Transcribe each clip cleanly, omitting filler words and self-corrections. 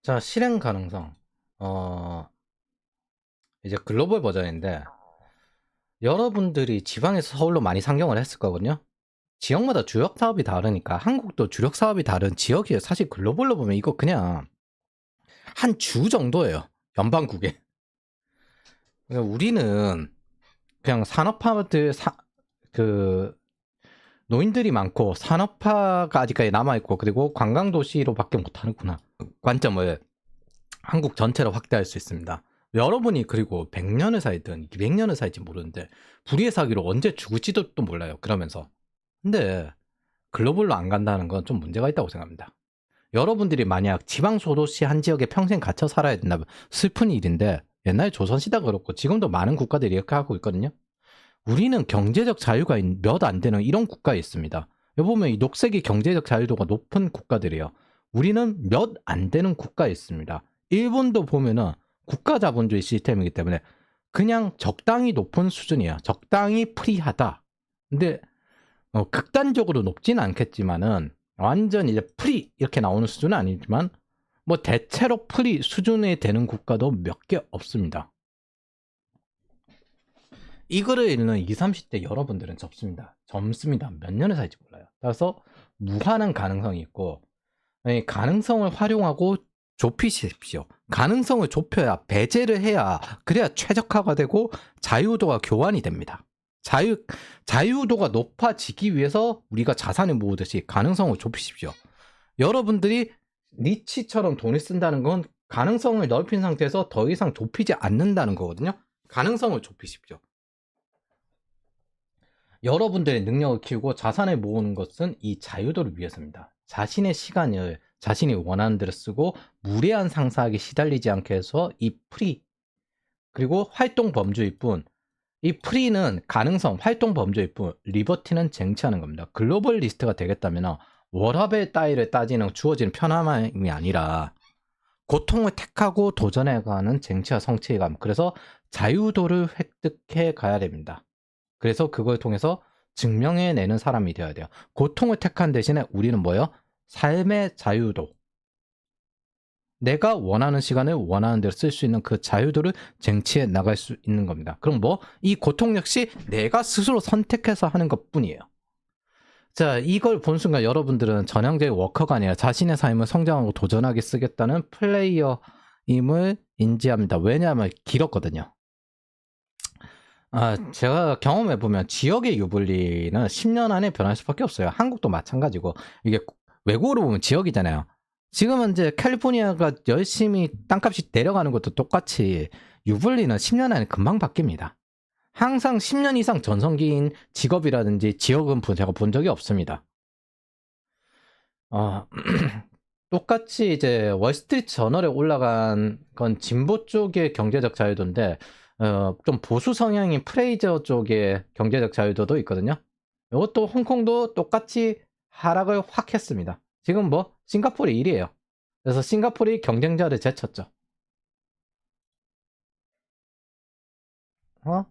자, 실행 가능성. 어, 이제 글로벌 버전인데, 여러분들이 지방에서 서울로 많이 상경을 했을 거거든요. 지역마다 주력 사업이 다르니까, 한국도 주력 사업이 다른 지역이에요. 사실 글로벌로 보면 이거 그냥 한 주 정도예요. 연방국에. 그러니까 우리는 그냥 산업화들, 그, 노인들이 많고, 산업화가 아직까지 남아있고, 그리고 관광도시로밖에 못하는구나. 관점을 한국 전체로 확대할 수 있습니다. 여러분이 그리고 100년을 살든 200년을 살지 모르는데 불의의 사기로 언제 죽을지도 또 몰라요. 그러면서. 근데 글로벌로 안 간다는 건 좀 문제가 있다고 생각합니다. 여러분들이 만약 지방 소도시 한 지역에 평생 갇혀 살아야 된다면 슬픈 일인데 옛날 조선시대가 그렇고 지금도 많은 국가들이 이렇게 하고 있거든요. 우리는 경제적 자유가 몇 안 되는 이런 국가에 있습니다. 여기 보면 이 녹색이 경제적 자유도가 높은 국가들이에요. 우리는 몇 안 되는 국가에 있습니다. 일본도 보면은 국가 자본주의 시스템이기 때문에 그냥 적당히 높은 수준이에요. 적당히 프리하다. 근데 극단적으로 높지는 않겠지만은 완전 이제 프리 이렇게 나오는 수준은 아니지만 뭐 대체로 프리 수준에 되는 국가도 몇 개 없습니다. 이거를 읽는 20, 30대 여러분들은 젊습니다. 몇 년을 살지 몰라요. 따라서 무한한 가능성이 있고 이 가능성을 활용하고 좁히십시오. 가능성을 좁혀야 배제를 해야 그래야 최적화가 되고 자유도가 교환이 됩니다. 자유도가 높아지기 위해서 우리가 자산을 모으듯이 가능성을 좁히십시오. 여러분들이 니치처럼 돈을 쓴다는 건 가능성을 넓힌 상태에서 더 이상 좁히지 않는다는 거거든요. 가능성을 좁히십시오. 여러분들의 능력을 키우고 자산을 모으는 것은 이 자유도를 위해서입니다. 자신의 시간을 자신이 원하는 대로 쓰고 무례한 상사에게 시달리지 않게 해서 이 프리 그리고 활동 범주일 뿐 이 프리는 가능성 활동 범주일 뿐 리버티는 쟁취하는 겁니다. 글로벌 리스트가 되겠다면 워라밸 따위를 따지는 주어지는 편함이 아니라 고통을 택하고 도전해가는 쟁취와 성취감 그래서 자유도를 획득해 가야 됩니다. 그래서 그걸 통해서 증명해내는 사람이 되어야 돼요. 고통을 택한 대신에 우리는 뭐예요? 삶의 자유도. 내가 원하는 시간을 원하는 대로 쓸 수 있는 그 자유도를 쟁취해 나갈 수 있는 겁니다. 그럼 뭐? 이 고통 역시 내가 스스로 선택해서 하는 것 뿐이에요. 자, 이걸 본 순간 여러분들은 전형적인 워커가 아니라 자신의 삶을 성장하고 도전하게 쓰겠다는 플레이어임을 인지합니다. 왜냐하면 길었거든요. 제가 경험해보면 지역의 유불리는 10년 안에 변할 수밖에 없어요. 한국도 마찬가지고. 이게 외국으로 보면 지역이잖아요. 지금은 이제 캘리포니아가 열심히 땅값이 내려가는 것도 똑같이 유불리는 10년 안에 금방 바뀝니다. 항상 10년 이상 전성기인 직업이라든지 지역은 제가 본 적이 없습니다. 어, 똑같이 이제 월스트리트 저널에 올라간 건 진보 쪽의 경제적 자유도인데 좀 보수 성향인 프레이저 쪽의 경제적 자유도도 있거든요. 이것도 홍콩도 똑같이 하락을 확 했습니다. 지금 뭐 싱가포르 1위에요. 그래서 싱가포르이 경쟁자를 제쳤죠. 어?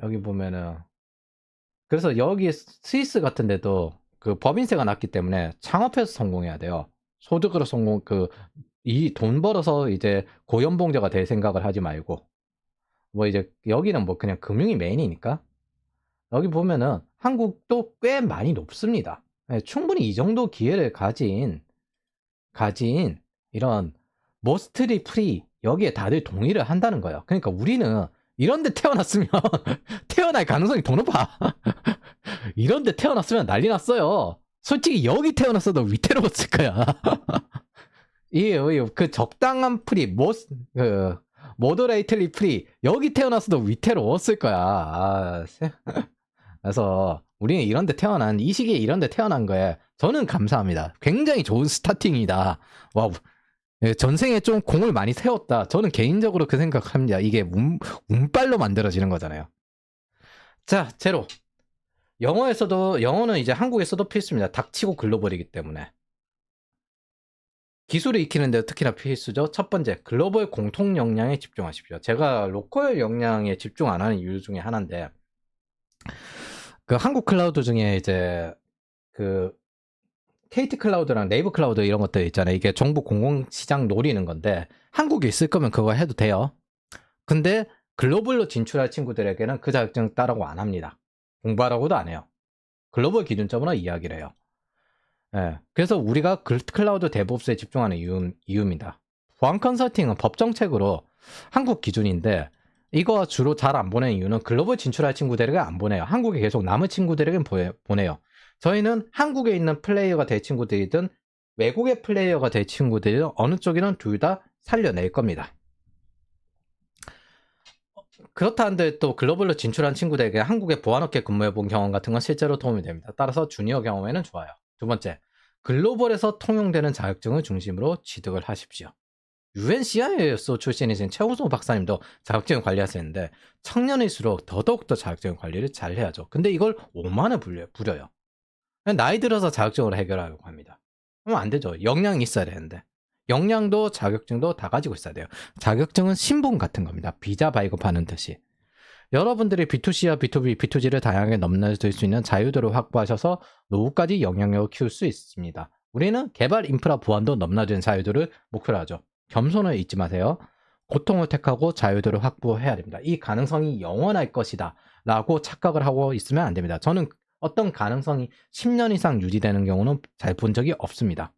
여기 보면은 그래서 여기 스위스 같은 데도 그 법인세가 낮기 때문에 창업해서 성공해야 돼요. 소득으로 성공 이 돈 벌어서 이제 고연봉자가 될 생각을 하지 말고 뭐 이제 여기는 뭐 그냥 금융이 메인이니까 여기 보면은 한국도 꽤 많이 높습니다. 예, 충분히 이 정도 기회를 가진 이런 모스트리 프리 여기에 다들 동의를 한다는 거예요. 그러니까 우리는 이런 데 태어났으면 태어날 가능성이 더 높아. 이런 데 태어났으면 난리 났어요. 솔직히 여기 태어났어도 위태로웠을 거야. 그 적당한 프리, 모더레이틀리 프리, 여기 태어났어도 위태로웠을 거야. 그래서 우리는 이런 데 태어난, 이 시기에 이런 데 태어난 거에 저는 감사합니다. 굉장히 좋은 스타팅이다. 와, 전생에 좀 공을 많이 세웠다. 저는 개인적으로 그 생각합니다. 이게 운빨로 만들어지는 거잖아요. 자, 제로. 영어는 이제 한국에서도 필수입니다. 닥치고 글로벌이기 때문에. 기술을 익히는데 특히나 필수죠. 첫 번째, 글로벌 공통 역량에 집중하십시오. 제가 로컬 역량에 집중 안 하는 이유 중에 하나인데, 그 한국 클라우드 중에 이제 그 KT 클라우드랑 네이버 클라우드 이런 것들 있잖아요. 이게 정부 공공시장 노리는 건데 한국에 있을 거면 그거 해도 돼요. 근데 글로벌로 진출할 친구들에게는 그 자격증 따라고 안 합니다. 공부하라고도 안 해요. 글로벌 기준점으로 이야기를 해요. 예, 그래서 우리가 클라우드 데브옵스에 집중하는 이유입니다. 보안 컨설팅은 법 정책으로 한국 기준인데 이거 주로 잘 안 보내는 이유는 글로벌 진출할 친구들에게 안 보내요. 한국에 계속 남은 친구들에게 보내요. 저희는 한국에 있는 플레이어가 될 친구들이든 외국의 플레이어가 될 친구들이든 어느 쪽이든 둘 다 살려낼 겁니다. 그렇다 한들 또 글로벌로 진출한 친구들에게 한국의 보안업계 근무해 본 경험 같은 건 실제로 도움이 됩니다. 따라서 주니어 경험에는 좋아요. 두 번째, 글로벌에서 통용되는 자격증을 중심으로 취득을 하십시오. UNCIS 출신이신 최호성 박사님도 자격증을 관리하시는데 청년일수록 더더욱더 자격증 관리를 잘 해야죠. 근데 이걸 5만에 부려요. 나이 들어서 자격증으로 해결하려고 합니다. 그럼 안 되죠. 역량이 있어야 되는데. 역량도 자격증도 다 가지고 있어야 돼요. 자격증은 신분 같은 겁니다. 비자 발급하는 듯이. 여러분들이 B2C와 B2B, B2G를 다양하게 넘나들 수 있는 자유도를 확보하셔서 노후까지 영향력을 키울 수 있습니다. 우리는 개발 인프라 보안도 넘나드는 자유도를 목표로 하죠. 겸손을 잊지 마세요. 고통을 택하고 자유도를 확보해야 됩니다. 이 가능성이 영원할 것이다 라고 착각을 하고 있으면 안 됩니다. 저는 어떤 가능성이 10년 이상 유지되는 경우는 잘 본 적이 없습니다.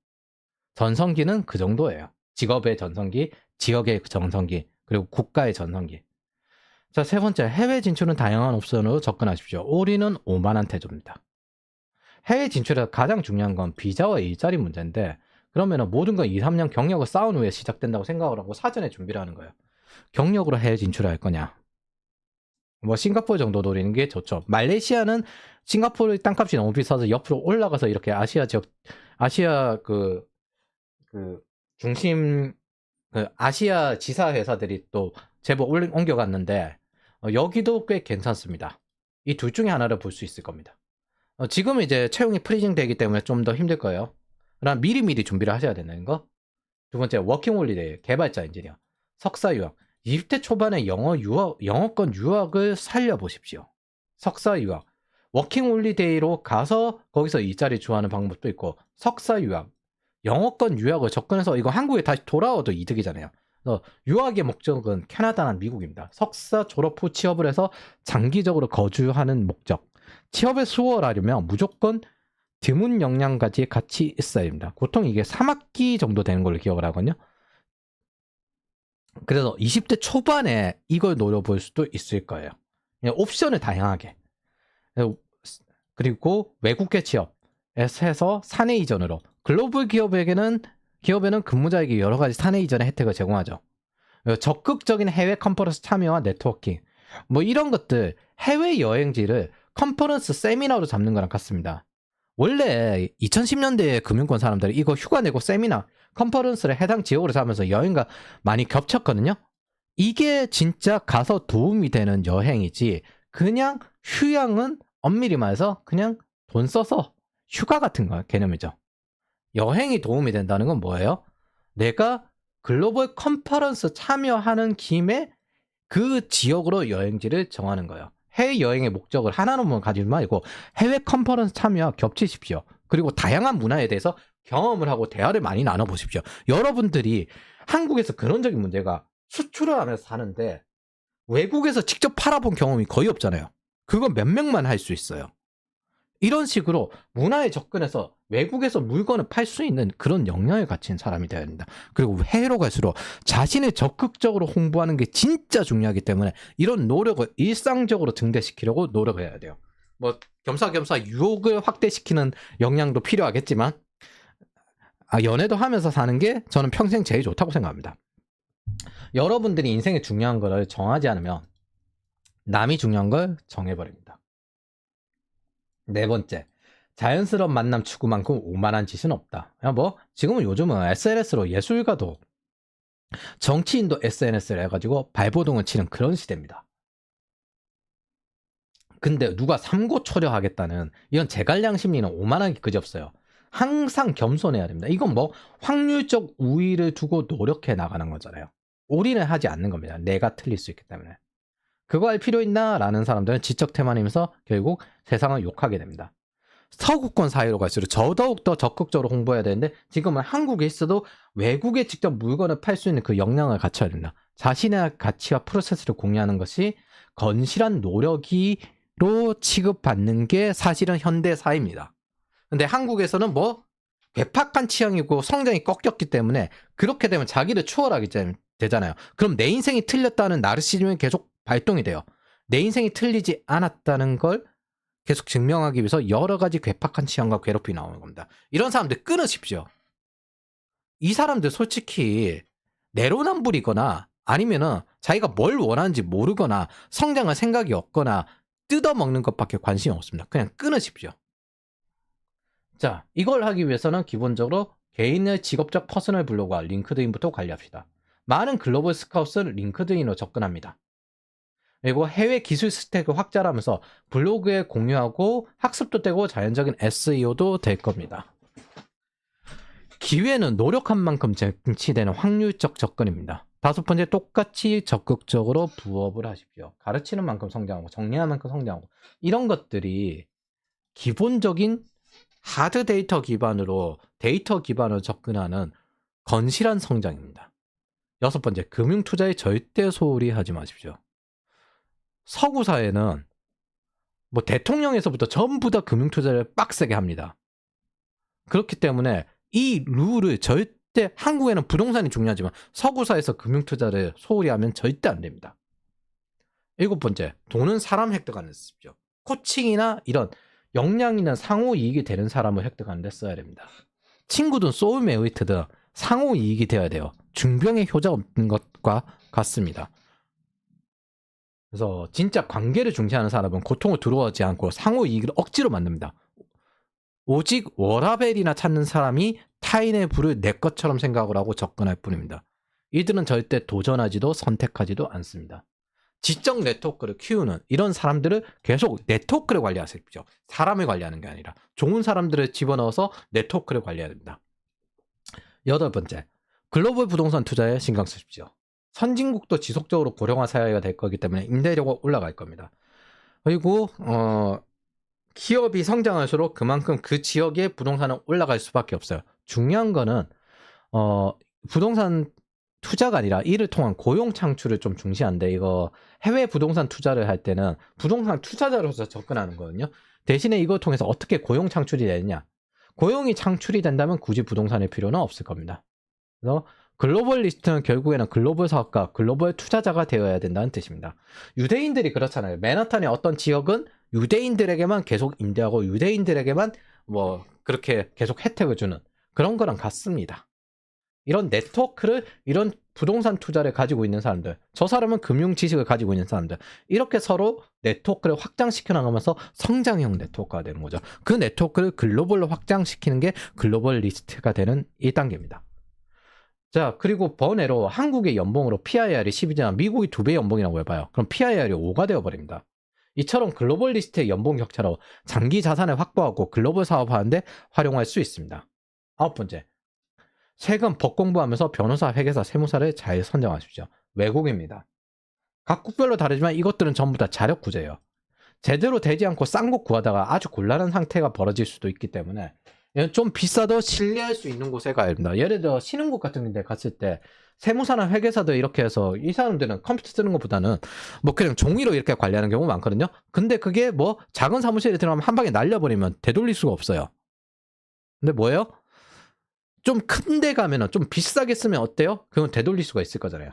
전성기는 그 정도예요. 직업의 전성기, 지역의 전성기, 그리고 국가의 전성기. 자, 세 번째, 해외 진출은 다양한 옵션으로 접근하십시오. 올인은 5만원 태조입니다. 해외 진출에서 가장 중요한 건 비자와 일자리 문제인데 그러면 모든 건 2, 3년 경력을 쌓은 후에 시작된다고 생각을 하고 사전에 준비를 하는 거예요. 경력으로 해외 진출할 거냐? 뭐 싱가포르 정도 노리는 게 좋죠. 말레이시아는 싱가포르 땅값이 너무 비싸서 옆으로 올라가서 이렇게 아시아 지역, 아시아 중심, 아시아 지사 회사들이 또 제법 옮겨갔는데 여기도 꽤 괜찮습니다. 이 둘 중에 하나를 볼 수 있을 겁니다. 지금 이제 채용이 프리징 되기 때문에 좀 더 힘들 거예요. 그럼 미리미리 준비를 하셔야 된다는 거. 두 번째, 워킹 홀리데이, 개발자 엔지니어, 석사 유학. 20대 초반에 영어권 유학을 살려보십시오. 석사 유학. 워킹 홀리데이로 가서 거기서 일자리 주하는 방법도 있고, 석사 유학. 영어권 유학을 접근해서 이거 한국에 다시 돌아와도 이득이잖아요. 그래서 유학의 목적은 캐나다나 미국입니다. 석사 졸업 후 취업을 해서 장기적으로 거주하는 목적. 취업에 수월하려면 무조건 드문 역량까지 같이 있어야 됩니다. 보통 이게 3학기 정도 되는 걸로 기억을 하거든요. 그래서 20대 초반에 이걸 노려볼 수도 있을 거예요. 옵션을 다양하게. 그리고 외국계 취업에서 해서 사내 이전으로. 글로벌 기업에는 근무자에게 여러 가지 사내 이전의 혜택을 제공하죠. 적극적인 해외 컨퍼런스 참여와 네트워킹. 뭐 이런 것들, 해외 여행지를 컨퍼런스 세미나로 잡는 거랑 같습니다. 원래 2010년대에 금융권 사람들이 이거 휴가 내고 세미나, 컨퍼런스를 해당 지역으로 잡으면서 여행과 많이 겹쳤거든요. 이게 진짜 가서 도움이 되는 여행이지 그냥 휴양은 엄밀히 말해서 그냥 돈 써서 휴가 같은 거 개념이죠. 여행이 도움이 된다는 건 뭐예요? 내가 글로벌 컨퍼런스 참여하는 김에 그 지역으로 여행지를 정하는 거예요. 해외여행의 목적을 하나로만 가지지 말고 해외 컨퍼런스 참여와 겹치십시오. 그리고 다양한 문화에 대해서 경험을 하고 대화를 많이 나눠보십시오. 여러분들이 한국에서 근원적인 문제가 수출을 하면서 사는데 외국에서 직접 팔아본 경험이 거의 없잖아요. 그건 몇 명만 할 수 있어요. 이런 식으로 문화에 접근해서 외국에서 물건을 팔 수 있는 그런 역량을 갖춘 사람이 되어야 된다. 그리고 해외로 갈수록 자신을 적극적으로 홍보하는 게 진짜 중요하기 때문에 이런 노력을 일상적으로 증대시키려고 노력해야 돼요. 뭐 겸사겸사 유혹을 확대시키는 역량도 필요하겠지만 연애도 하면서 사는 게 저는 평생 제일 좋다고 생각합니다. 여러분들이 인생에 중요한 걸 정하지 않으면 남이 중요한 걸 정해버립니다. 네 번째, 자연스러운 만남 추구만큼 오만한 짓은 없다. 뭐 지금은 요즘은 SNS로 예술가도 정치인도 SNS를 해가지고 발버둥을 치는 그런 시대입니다. 근데 누가 삼고초려하겠다는 이런 제갈량 심리는 오만한 게 그지없어요. 항상 겸손해야 됩니다. 이건 뭐 확률적 우위를 두고 노력해 나가는 거잖아요. 올인을 하지 않는 겁니다. 내가 틀릴 수 있기 때문에. 그거 할 필요 있나? 라는 사람들은 지적 태만이면서 결국 세상을 욕하게 됩니다. 서구권 사회로 갈수록 더더욱 더 적극적으로 홍보해야 되는데 지금은 한국에 있어도 외국에 직접 물건을 팔 수 있는 그 역량을 갖춰야 된다. 자신의 가치와 프로세스를 공유하는 것이 건실한 노력이로 취급받는 게 사실은 현대 사회입니다. 근데 한국에서는 뭐 괴팍한 취향이고 성장이 꺾였기 때문에 그렇게 되면 자기를 추월하게 되잖아요. 그럼 내 인생이 틀렸다는 나르시즘이 계속 발동이 돼요. 내 인생이 틀리지 않았다는 걸 계속 증명하기 위해서 여러 가지 괴팍한 취향과 괴롭힘이 나오는 겁니다. 이런 사람들 끊으십시오. 이 사람들 솔직히 내로남불이거나 아니면은 자기가 뭘 원하는지 모르거나 성장할 생각이 없거나 뜯어먹는 것밖에 관심이 없습니다. 그냥 끊으십시오. 자, 이걸 하기 위해서는 기본적으로 개인의 직업적 퍼스널 블로그와 링크드인부터 관리합시다. 많은 글로벌 스카웃은 링크드인으로 접근합니다. 그리고 해외 기술 스택을 확장하면서 블로그에 공유하고 학습도 되고 자연적인 SEO도 될 겁니다. 기회는 노력한 만큼 쟁취되는 확률적 접근입니다. 5번째, 똑같이 적극적으로 부업을 하십시오. 가르치는 만큼 성장하고 정리하는 만큼 성장하고 이런 것들이 기본적인 하드 데이터 기반으로 접근하는 건실한 성장입니다. 6번째, 금융 투자에 절대 소홀히 하지 마십시오. 서구 사회는 뭐 대통령에서부터 전부 다 금융 투자를 빡세게 합니다. 그렇기 때문에 이 룰을 절대, 한국에는 부동산이 중요하지만 서구 사회에서 금융 투자를 소홀히 하면 절대 안 됩니다. 7번째, 돈은 사람 획득하는 데 쓰십시오. 코칭이나 이런 역량 있는 상호 이익이 되는 사람을 획득하는 데 써야 됩니다. 친구든 소울메이트든 상호 이익이 되어야 돼요. 중병의 효자 없는 것과 같습니다. 그래서 진짜 관계를 중시하는 사람은 고통을 두려워하지 않고 상호 이익을 억지로 만듭니다. 오직 워라벨이나 찾는 사람이 타인의 부를 내 것처럼 생각을 하고 접근할 뿐입니다. 이들은 절대 도전하지도 선택하지도 않습니다. 지적 네트워크를 키우는 이런 사람들을 계속 네트워크를 관리하십시오. 사람을 관리하는 게 아니라 좋은 사람들을 집어넣어서 네트워크를 관리해야 됩니다. 8번째, 글로벌 부동산 투자에 신경 쓰십시오. 선진국도 지속적으로 고령화 사회가 될 거기 때문에 임대료가 올라갈 겁니다. 그리고 기업이 성장할수록 그만큼 그 지역의 부동산은 올라갈 수밖에 없어요. 중요한 거는 부동산 투자가 아니라 이를 통한 고용 창출을 좀 중시한데, 이거 해외 부동산 투자를 할 때는 부동산 투자자로서 접근하는 거거든요. 대신에 이걸 통해서 어떻게 고용 창출이 되느냐, 고용이 창출이 된다면 굳이 부동산의 필요는 없을 겁니다. 그래서 글로벌리스트는 결국에는 글로벌 사업가, 글로벌 투자자가 되어야 된다는 뜻입니다. 유대인들이 그렇잖아요. 맨하탄의 어떤 지역은 유대인들에게만 계속 임대하고 유대인들에게만 뭐 그렇게 계속 혜택을 주는 그런 거랑 같습니다. 이런 네트워크를, 이런 부동산 투자를 가지고 있는 사람들, 저 사람은 금융 지식을 가지고 있는 사람들, 이렇게 서로 네트워크를 확장시켜 나가면서 성장형 네트워크가 되는 거죠. 그 네트워크를 글로벌로 확장시키는 게 글로벌 리스트가 되는 1단계입니다. 자, 그리고 번외로 한국의 연봉으로 PIR이 10이잖아. 미국이 2배 연봉이라고 해봐요. 그럼 PIR이 5가 되어버립니다. 이처럼 글로벌 리스트의 연봉 격차로 장기 자산을 확보하고 글로벌 사업하는데 활용할 수 있습니다. 9번째, 세금 법 공부하면서 변호사, 회계사, 세무사를 잘 선정하십시오. 외국입니다. 각국별로 다르지만 이것들은 전부 다 자력 구제예요. 제대로 되지 않고 싼 곳 구하다가 아주 곤란한 상태가 벌어질 수도 있기 때문에 좀 비싸도 신뢰할 수 있는 곳에 가야 됩니다. 예를 들어 신흥국 같은 데 갔을 때 세무사나 회계사들 이렇게 해서 이 사람들은 컴퓨터 쓰는 것보다는 뭐 그냥 종이로 이렇게 관리하는 경우가 많거든요. 근데 그게 뭐 작은 사무실에 들어가면 한 방에 날려버리면 되돌릴 수가 없어요. 근데 뭐예요? 좀 큰 데 가면은 좀 비싸게 쓰면 어때요? 그건 되돌릴 수가 있을 거잖아요.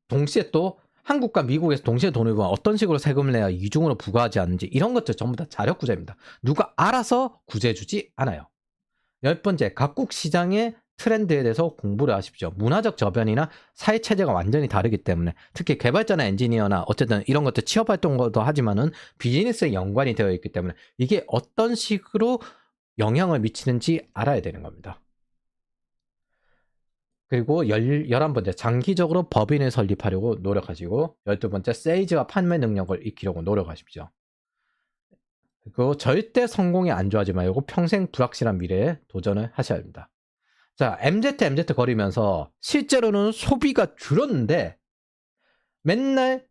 동시에 또 한국과 미국에서 동시에 돈을 벌면 어떤 식으로 세금을 내야 이중으로 부과하지 않는지 이런 것들 전부 다 자력 구제입니다. 누가 알아서 구제해주지 않아요. 10번째, 각국 시장의 트렌드에 대해서 공부를 하십시오. 문화적 저변이나 사회 체제가 완전히 다르기 때문에 특히 개발자나 엔지니어나 어쨌든 이런 것들 취업 활동도 하지만은 비즈니스에 연관이 되어 있기 때문에 이게 어떤 식으로 영향을 미치는지 알아야 되는 겁니다. 그리고 11번째, 장기적으로 법인을 설립하려고 노력하시고 12번째, 세일즈와 판매 능력을 익히려고 노력하십시오. 그리고 절대 성공에 안주하지 말고 평생 불확실한 미래에 도전을 하셔야 합니다. 자, MZ 거리면서 실제로는 소비가 줄었는데 맨날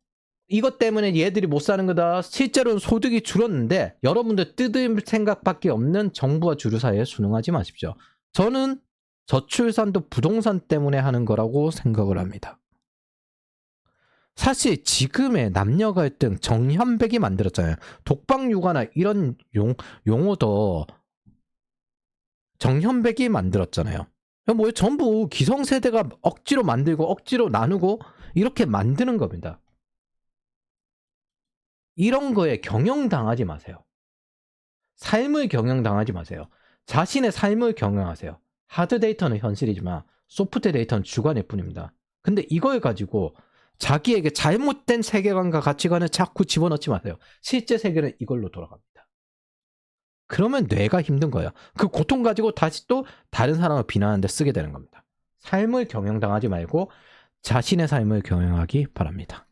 이것 때문에 얘들이 못 사는 거다. 실제로는 소득이 줄었는데 여러분들 뜯을 생각밖에 없는 정부와 주류 사이에 순응하지 마십시오. 저는 저출산도 부동산 때문에 하는 거라고 생각을 합니다. 사실 지금의 남녀 갈등 정현백이 만들었잖아요. 독방 육아나 이런 용어도 정현백이 만들었잖아요. 뭐 전부 기성세대가 억지로 만들고 억지로 나누고 이렇게 만드는 겁니다. 이런 거에 경영당하지 마세요. 삶을 경영당하지 마세요. 자신의 삶을 경영하세요. 하드 데이터는 현실이지만 소프트 데이터는 주관일 뿐입니다. 근데 이걸 가지고 자기에게 잘못된 세계관과 가치관을 자꾸 집어넣지 마세요. 실제 세계는 이걸로 돌아갑니다. 그러면 뇌가 힘든 거예요. 그 고통 가지고 다시 또 다른 사람을 비난하는데 쓰게 되는 겁니다. 삶을 경영당하지 말고 자신의 삶을 경영하기 바랍니다.